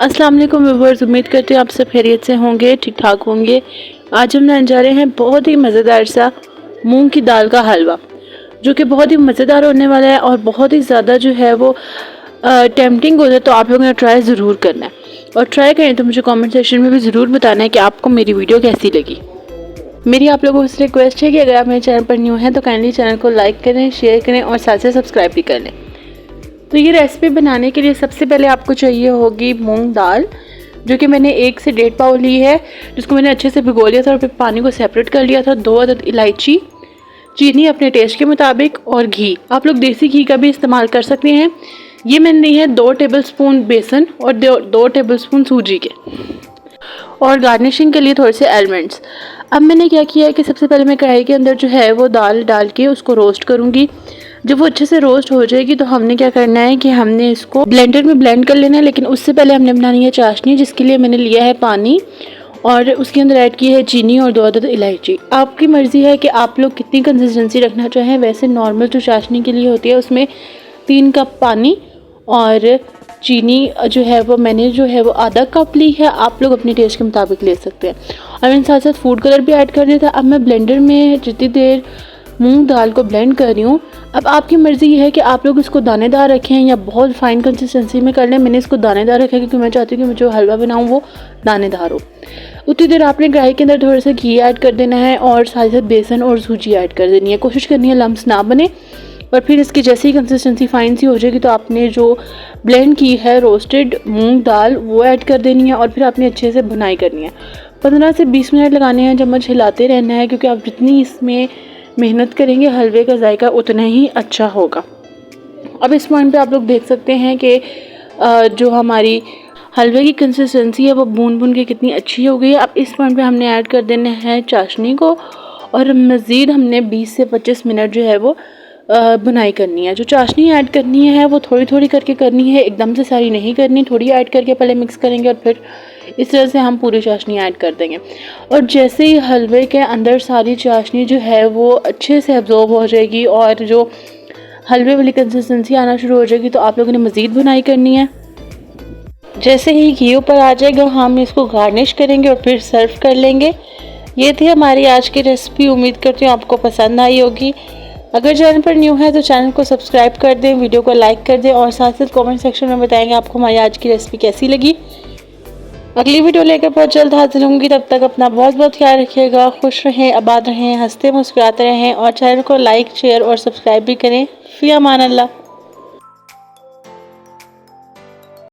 अस्सलाम वालेकुम व्यूअर्स, उम्मीद करते हैं आप सब खैरियत से होंगे, ठीक ठाक होंगे। आज हम बनाने जा रहे हैं बहुत ही मज़ेदार सा मूंग की दाल का हलवा, जो कि बहुत ही मज़ेदार होने वाला है और बहुत ही ज़्यादा जो है वो टेम्पटिंग होता है। तो आप लोगों ने ट्राई ज़रूर करना है, और ट्राई करें तो मुझे कमेंट सेक्शन में भी ज़रूर बताना है कि आपको मेरी वीडियो कैसी लगी। मेरी आप लोगों से रिक्वेस्ट है कि अगर आप मेरे चैनल पर न्यू हैं तो काइंडली चैनल को लाइक करें, शेयर करें और साथ से सब्सक्राइब भी कर लें। तो ये रेसिपी बनाने के लिए सबसे पहले आपको चाहिए होगी मूंग दाल, जो कि मैंने 1 से 1.5 पाव ली है, जिसको मैंने अच्छे से भिगो लिया था और फिर पानी को सेपरेट कर लिया था। 2 अदद इलायची, चीनी अपने टेस्ट के मुताबिक और घी। आप लोग देसी घी का भी इस्तेमाल कर सकते हैं। ये मैंने ली है 2 टेबलस्पून बेसन और 2 टेबलस्पून सूजी के, और गार्निशिंग के लिए थोड़े से आलमंड्स। अब मैंने क्या किया है कि सबसे पहले मैं कढ़ाई के अंदर जो है वो दाल डाल के उसको रोस्ट करूँगी। जब वो अच्छे से रोस्ट हो जाएगी तो हमने क्या करना है कि हमने इसको ब्लेंडर में ब्लेंड कर लेना है। लेकिन उससे पहले हमने बनानी है चाशनी, जिसके लिए मैंने लिया है पानी और उसके अंदर ऐड की है चीनी और 2 अदद इलायची। आपकी मर्ज़ी है कि आप लोग कितनी कंसिस्टेंसी रखना चाहें। वैसे नॉर्मल जो चाशनी के लिए होती है उसमें 3 कप पानी और चीनी जो है वो मैंने जो है वो आधा कप ली है। आप लोग अपने टेस्ट के मुताबिक ले सकते हैं। और मैंने साथ साथ फूड कलर भी ऐड कर दिया था। अब मैं ब्लेंडर में जितनी देर मूंग दाल को ब्लेंड कर रही हूँ। अब आपकी मर्ज़ी ये है कि आप लोग इसको दानेदार रखें या बहुत फाइन कंसिस्टेंसी में कर लें। मैंने इसको दानेदार रखा क्योंकि मैं चाहती हूँ कि मैं जो हलवा बनाऊँ वो दानेदार हो। उतनी देर आपने कढ़ाई के अंदर थोड़ा सा घी ऐड कर देना है और साथ साथ बेसन और सूजी ऐड कर देनी है। कोशिश करनी है लम्स ना बने। और फिर इसकी जैसे ही कंसिस्टेंसी फाइन सी हो जाएगी तो आपने जो ब्लेंड की है रोस्टेड मूंग दाल वो ऐड कर देनी है, और फिर आपने अच्छे से भुनाई करनी है। 15 से 20 मिनट लगाने हैं, चम्मच हिलाते रहना है, क्योंकि आप जितनी इसमें मेहनत करेंगे हलवे का जायका उतना ही अच्छा होगा। अब इस पॉइंट पे आप लोग देख सकते हैं कि जो हमारी हलवे की कंसिस्टेंसी है वो बूंद बूंद के कितनी अच्छी हो गई है। अब इस पॉइंट पे हमने ऐड कर देना है चाशनी को, और मज़ीद हमने 20 से 25 मिनट जो है वो बुनाई करनी है। जो चाशनी ऐड करनी है वो थोड़ी थोड़ी करके करनी है, एकदम से सारी नहीं करनी। थोड़ी ऐड करके पहले मिक्स करेंगे और फिर इस तरह से हम पूरी चाशनी ऐड कर देंगे। और जैसे ही हलवे के अंदर सारी चाशनी जो है वो अच्छे से एब्जॉर्ब हो जाएगी और जो हलवे वाली कंसिस्टेंसी आना शुरू हो जाएगी तो आप लोगों ने मज़ीद बुनाई करनी है। जैसे ही घी ऊपर आ जाएगा हम इसको गार्निश करेंगे और फिर सर्व कर लेंगे। ये थी हमारी आज की रेसिपी। उम्मीद करती हूँ आपको पसंद आई होगी। अगर चैनल पर न्यू है तो चैनल को सब्सक्राइब कर दें, वीडियो को लाइक कर दें और साथ साथ कमेंट सेक्शन में बताएंगे आपको हमारी आज की रेसिपी कैसी लगी। अगली वीडियो लेकर बहुत जल्द हाजिर होंगी। तब तक अपना बहुत बहुत ख्याल रखिएगा। खुश रहें, आबाद रहें, हंसते मुस्कुराते रहें और चैनल को लाइक शेयर और सब्सक्राइब भी करें। फ़ी अमान अल्लाह।